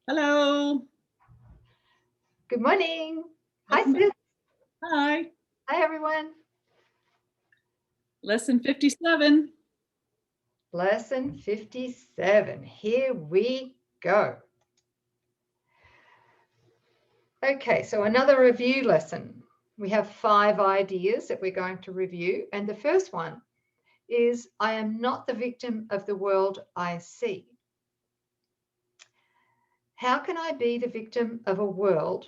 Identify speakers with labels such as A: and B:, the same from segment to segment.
A: Hello.
B: Good morning. Hi,
A: Welcome back.
B: Sis.
A: Hi.
B: Hi, everyone.
A: Lesson 57.
B: Lesson 57. Here we go. Okay, so another review lesson. We have 5 ideas that we're going to review. And the first one is I am not the victim of the world I see. How can I be the victim of a world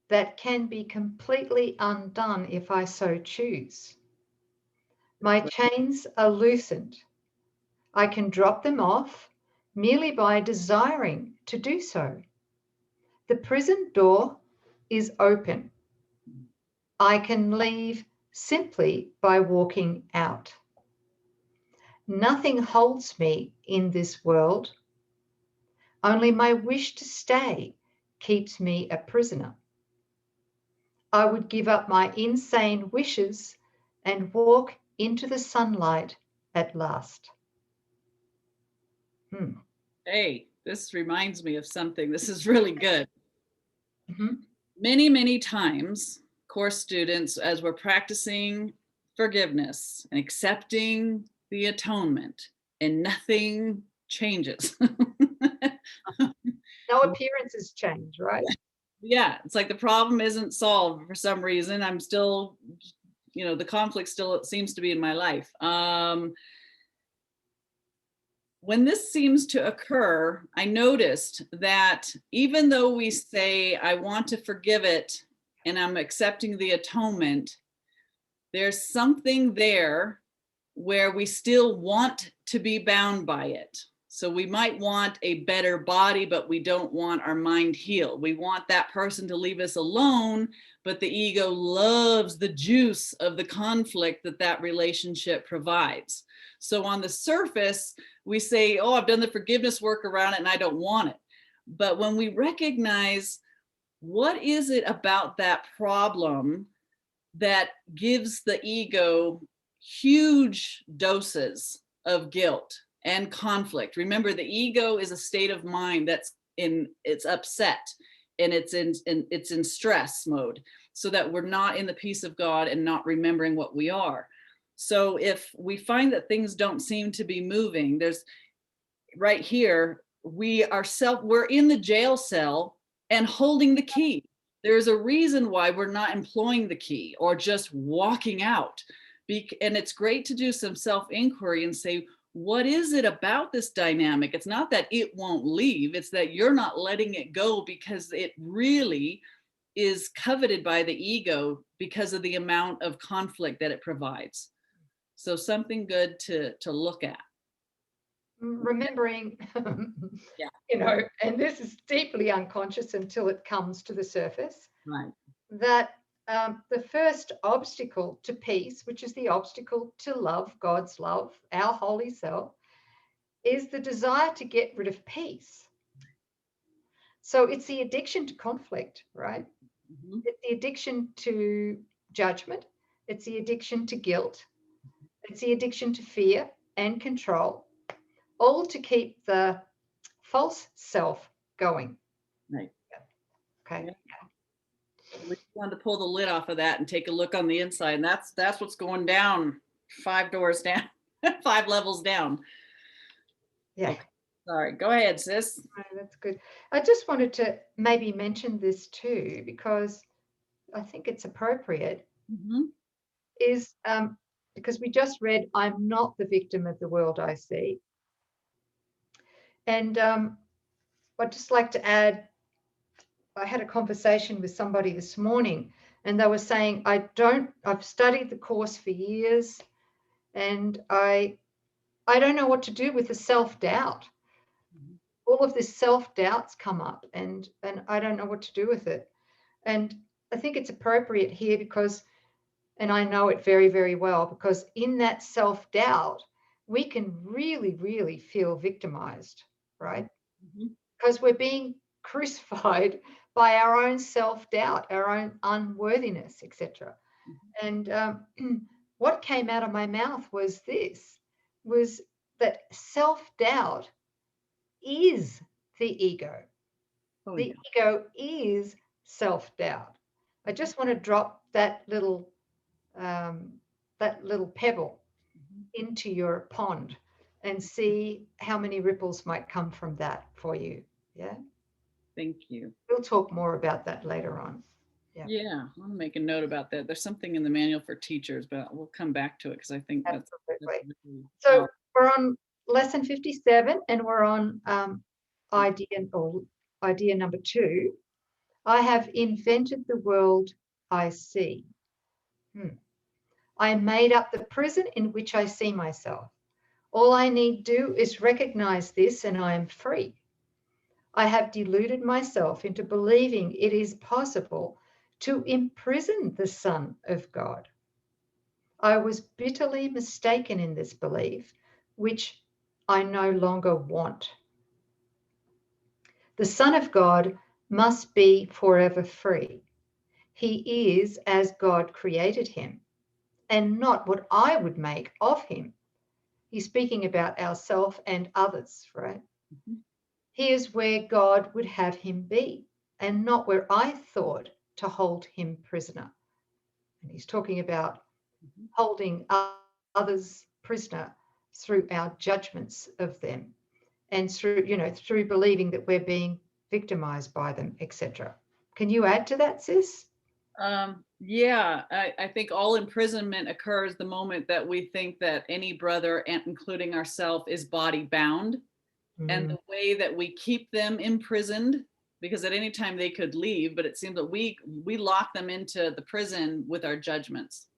B: that can be completely undone if I so choose? My chains are loosened. I can drop them off merely by desiring to do so. The prison door is open. I can leave simply by walking out. Nothing holds me in this world. Only my wish to stay keeps me a prisoner. I would give up my insane wishes and walk into the sunlight at last. Hmm.
A: Hey, this reminds me of something. This is really good.
B: Mhm.
A: Many, many times, course students, as we're practicing forgiveness and accepting the atonement, and nothing changes.
B: No appearances change, right?
A: Yeah, it's like the problem isn't solved for some reason. I'm still, the conflict still seems to be in my life. When this seems to occur, I noticed that even though we say, I want to forgive it and I'm accepting the atonement, there's something there where we still want to be bound by it. So we might want a better body, but we don't want our mind healed. We want that person to leave us alone, but the ego loves the juice of the conflict that that relationship provides. So on the surface, we say, oh, I've done the forgiveness work around it and I don't want it. But when we recognize what is it about that problem that gives the ego huge doses of guilt and conflict. Remember, the ego is a state of mind it's upset and it's in stress mode, so that we're not in the peace of God and not remembering what we are. So if we find that things don't seem to be moving, there's right here, we're in the jail cell and holding the key. There's a reason why we're not employing the key or just walking out. And it's great to do some self-inquiry and say, what is it about this dynamic? It's not that it won't leave, it's that you're not letting it go because it really is coveted by the ego because of the amount of conflict that it provides. So something good to look at.
B: Remembering,
A: Yeah,
B: and this is deeply unconscious until it comes to the surface,
A: right.
B: that the first obstacle to peace, which is the obstacle to love, God's love, our holy self, is the desire to get rid of peace. So it's the addiction to conflict, right?
A: Mhm.
B: It's the addiction to judgment. It's the addiction to guilt. It's the addiction to fear and control, all to keep the false self going.
A: Right.
B: Okay.
A: Yeah. We wanted to pull the lid off of that and take a look on the inside. And that's what's going down 5 doors down, 5 levels down.
B: Yeah.
A: Okay. Sorry. Go ahead, sis.
B: Oh, that's good. I just wanted to maybe mention this too, because I think it's appropriate,
A: Mm-hmm.
B: is because we just read, I'm not the victim of the world I see. And I'd just like to add, I had a conversation with somebody this morning, and they were saying, I've studied the course for years, and I don't know what to do with the self-doubt. All of this self-doubts come up, and I don't know what to do with it. And I think it's appropriate here because, and I know it very, very well, because in that self-doubt, we can really, really feel victimized, right?
A: Mm-hmm.
B: Because we're being crucified by our own self-doubt, our own unworthiness, etc. And what came out of my mouth was that self-doubt is the ego.
A: Oh,
B: The
A: yeah.
B: ego is self-doubt. I just want to drop um, that little pebble
A: Mhm.
B: into your pond and see how many ripples might come from that for you. Yeah.
A: Thank you.
B: We'll talk more about that later on. Yeah,
A: Yeah, I'll make a note about that. There's something in the manual for teachers, but we'll come back to it because I think that's
B: absolutely.
A: really
B: So
A: powerful.
B: we're on lesson 57 and we're on idea or idea number 2. I have invented the world I see. I made up the prison in which I see myself. All I need do is recognize this and I am free. I have deluded myself into believing it is possible to imprison the Son of God. I was bitterly mistaken in this belief, which I no longer want. The Son of God must be forever free. He is as God created him, and not what I would make of him. He's speaking about ourselves and others, right?
A: Mhm.
B: He is where God would have him be, and not where I thought to hold him prisoner. And he's talking about
A: Mhm.
B: holding others prisoner through our judgments of them and through believing that we're being victimized by them, etc. Can you add to that, sis?
A: Yeah, I think all imprisonment occurs the moment that we think that any brother, and including ourselves, is body bound. And
B: Mm,
A: the way that we keep them imprisoned, because at any time they could leave, but it seems that we lock them into the prison with our judgments.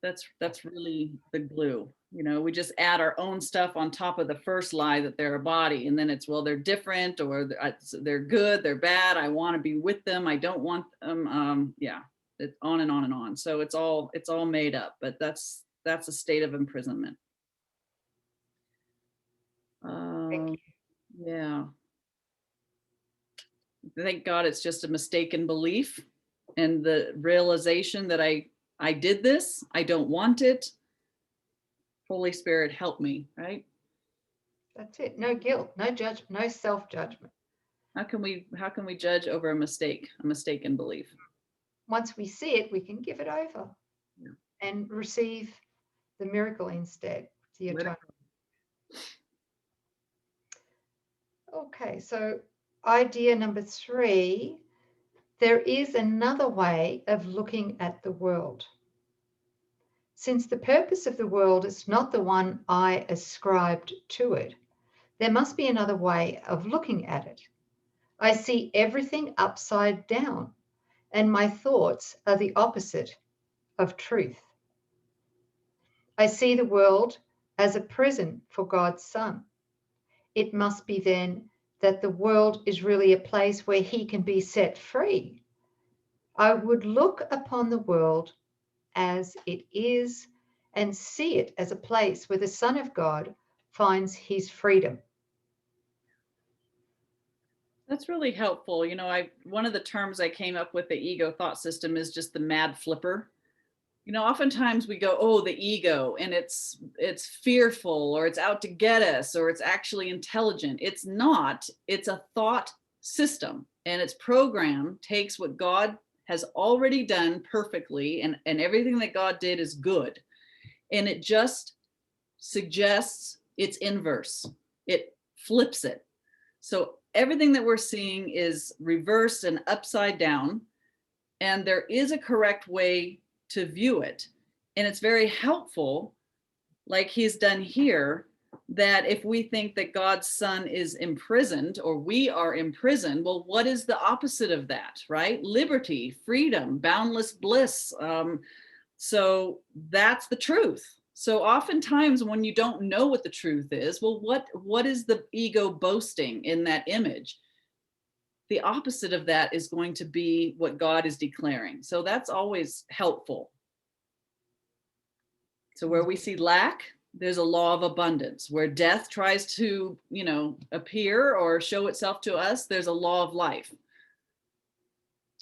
A: That's really the glue. We just add our own stuff on top of the first lie that they're a body, and then it's, well, they're different, or they're good, they're bad, I want to be with them, I don't want them. Yeah, it's on and on and on. So it's all made up, but that's a state of imprisonment.
B: thank
A: um yeah, thank God it's just a mistaken belief, and the realization that I did this, I don't want it. Holy Spirit, help me, right?
B: That's it. No guilt, no judgment, no self-judgment.
A: How can we judge over a mistaken belief?
B: Once we see it, we can give it over
A: Yeah.
B: and receive the miracle instead, the
A: Let it
B: atonement. Okay, so idea number 3, there is another way of looking at the world. Since the purpose of the world is not the one I ascribed to it, there must be another way of looking at it. I see everything upside down, and my thoughts are the opposite of truth. I see the world as a prison for God's Son. It must be then that the world is really a place where he can be set free. I would look upon the world as it is and see it as a place where the Son of God finds his freedom.
A: That's really helpful. One of the terms I came up with the ego thought system is just the mad flipper. Oftentimes we go, oh, the ego, and it's fearful, or it's out to get us, or it's actually intelligent. It's not. It's a thought system, and its program takes what God has already done perfectly, and everything that God did is good, and it just suggests its inverse. It flips it. So everything that we're seeing is reversed and upside down, and there is a correct way to view it. And it's very helpful, like he's done here, that if we think that God's Son is imprisoned, or we are imprisoned, well, what is the opposite of that, right? Liberty, freedom, boundless bliss. So that's the truth. So oftentimes when you don't know what the truth is, well, what is the ego boasting in that image? The opposite of that is going to be what God is declaring. So that's always helpful. So where we see lack, there's a law of abundance. Where death tries to, appear or show itself to us, there's a law of life.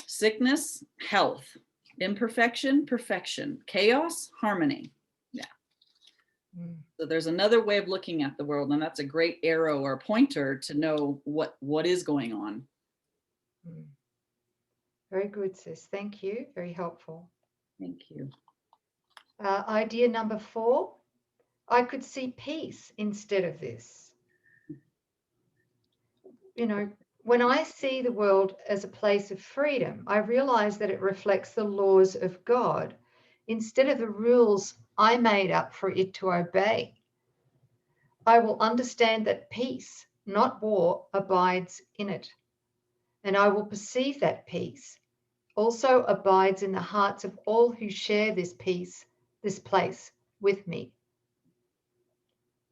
A: Sickness, health. Imperfection, perfection. Chaos, harmony. Yeah. So there's another way of looking at the world, and that's a great arrow or pointer to know what is going on.
B: Mm. Very good, sis. Thank you. Very helpful.
A: Thank you.
B: Idea number 4, I could see peace instead of this. You know, when I see the world as a place of freedom, I realize that it reflects the laws of God instead of the rules I made up for it to obey. I will understand that peace, not war, abides in it. And I will perceive that peace also abides in the hearts of all who share this peace, this place with me.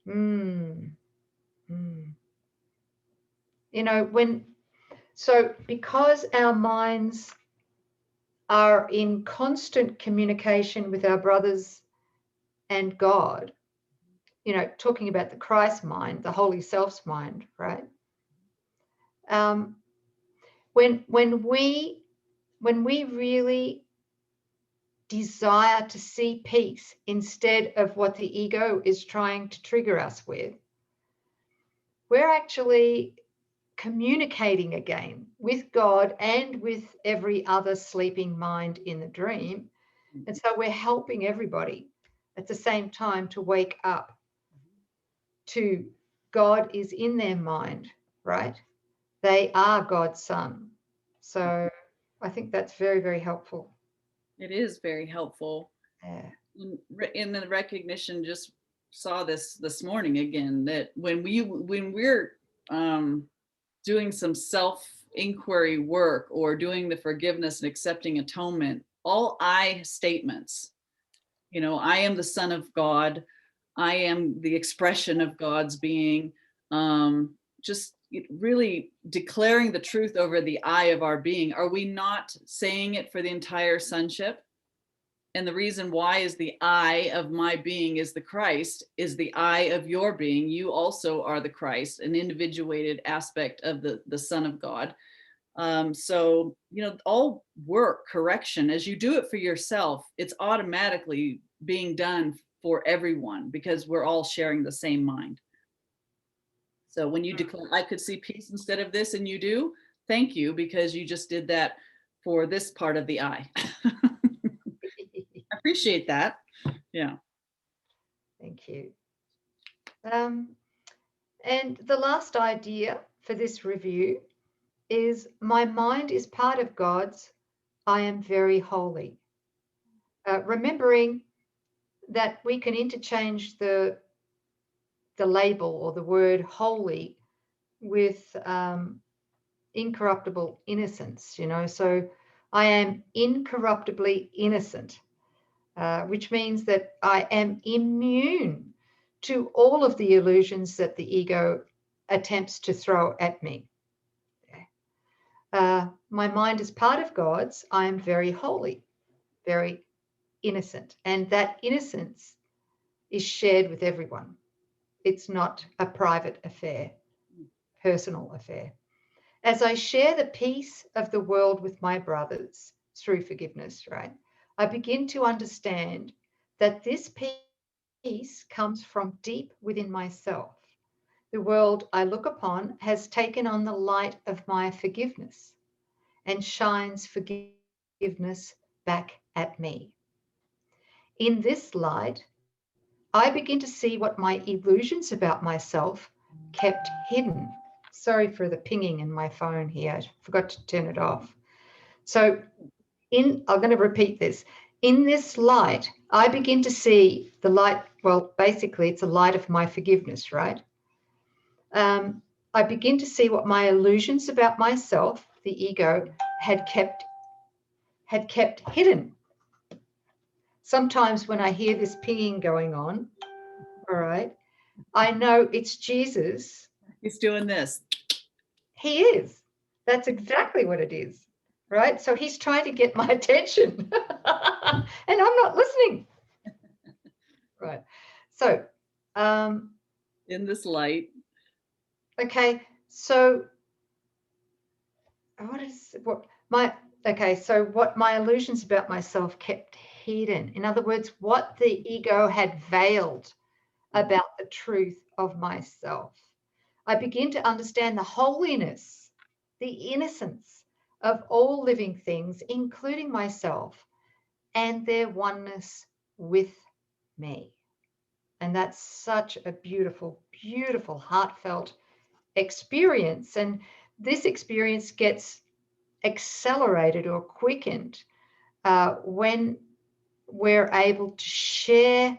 B: You know, because our minds are in constant communication with our brothers and God, you know, talking about the Christ mind, the Holy Self's mind, right? When we really desire to see peace instead of what the ego is trying to trigger us with, we're actually communicating again with God and with every other sleeping mind in the dream. And so we're helping everybody at the same time to wake up to God is in their mind, right? They are God's son. So I think that's very, very helpful.
A: It is very helpful.
B: Yeah.
A: In the recognition, just saw this morning again, that when we're doing some self inquiry work or doing the forgiveness and accepting atonement, all I statements, you know, I am the son of God, I am the expression of God's being, just really declaring the truth over the I of our being. Are we not saying it for the entire sonship? And the reason why is the I of my being is the Christ, is the I of your being. You also are the Christ, an individuated aspect of the Son of God. So, you know, all work, correction, as you do it for yourself, it's automatically being done for everyone because we're all sharing the same mind. So when you declare, I could see peace instead of this, and you do, thank you, because you just did that for this part of the I. I appreciate that. Yeah.
B: Thank you. And the last idea for this review is my mind is part of God's. I am very holy. Remembering that we can interchange the label or the word holy with incorruptible innocence, you know. So I am incorruptibly innocent, which means that I am immune to all of the illusions that the ego attempts to throw at me. My mind is part of God's. I am very holy, very innocent. And that innocence is shared with everyone. It's not a private affair, personal affair. As I share the peace of the world with my brothers through forgiveness, right, I begin to understand that this peace comes from deep within myself. The world I look upon has taken on the light of my forgiveness and shines forgiveness back at me. In this light, I begin to see what my illusions about myself kept hidden. Sorry for the pinging in my phone here. I forgot to turn it off. So I'm going to repeat this. In this light, I begin to see the light. Well, basically, it's a light of my forgiveness, right? I begin to see what my illusions about myself, the ego, had kept hidden. Sometimes when I hear this pinging going on, all right, I know it's Jesus.
A: He's doing this.
B: He is. That's exactly what it is, right? So he's trying to get my attention and I'm not listening. Right. So,
A: in this light.
B: Okay. So what my illusions about myself kept hidden. In other words, what the ego had veiled about the truth of myself. I begin to understand the holiness, the innocence of all living things, including myself, and their oneness with me. And that's such a beautiful, beautiful, heartfelt experience. And this experience gets accelerated or quickened when we're able to share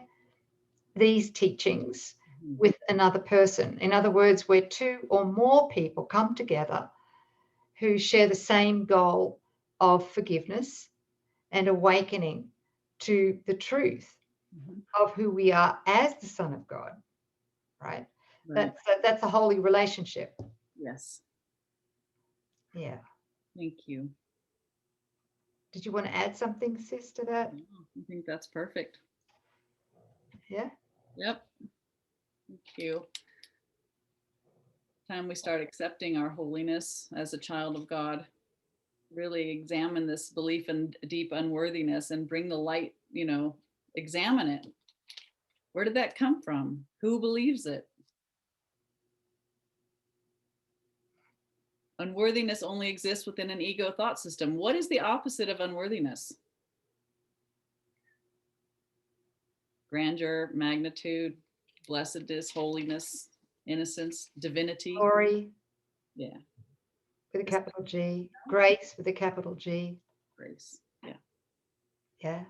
B: these teachings with another person. In other words, where two or more people come together who share the same goal of forgiveness and awakening to the truth of who we are as the Son of God, right?
A: Right.
B: That's a holy relationship.
A: Yes.
B: Yeah.
A: Thank you.
B: Did you want to add something, sis, to that?
A: No, I think that's perfect.
B: Yeah.
A: Yep. Thank you. Time we start accepting our holiness as a child of God, really examine this belief in deep unworthiness and bring the light, examine it. Where did that come from? Who believes it? Unworthiness only exists within an ego thought system. What is the opposite of unworthiness? Grandeur, magnitude, blessedness, holiness, innocence, divinity.
B: Glory.
A: Yeah.
B: With a capital G. Grace with a capital G.
A: Grace. Yeah.
B: Yeah.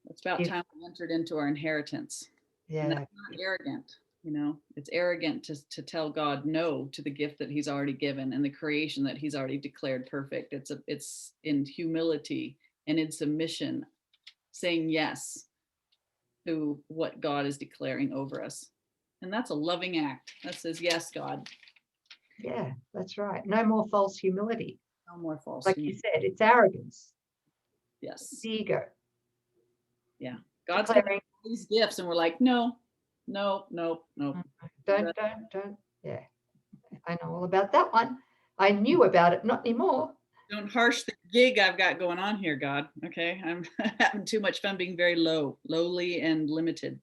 A: It's about time we entered into our inheritance.
B: Yeah.
A: And that's not arrogant. It's arrogant to tell God no to the gift that he's already given and the creation that he's already declared perfect. It's in humility and in submission, saying yes to what God is declaring over us. And that's a loving act that says, yes, God.
B: Yeah, that's right. No more false humility.
A: No more false
B: like
A: humility.
B: You said, it's arrogance.
A: Yes.
B: It's the ego.
A: Yeah. God's giving these gifts and we're like, no.
B: Don't. Yeah. I know all about that one. I knew about it, not anymore.
A: Don't harsh the gig I've got going on here, God. Okay. I'm having too much fun being very lowly and limited.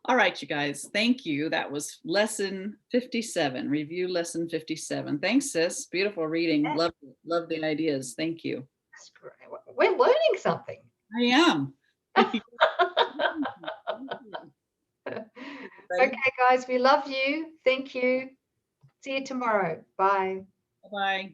A: All right, you guys. Thank you. That was lesson 57, review lesson 57. Thanks, sis. Beautiful reading.
B: Yeah.
A: Love the ideas. Thank you.
B: That's great. We're learning something.
A: I am.
B: Okay, guys, we love you. Thank you. See you tomorrow. Bye.
A: Bye-bye.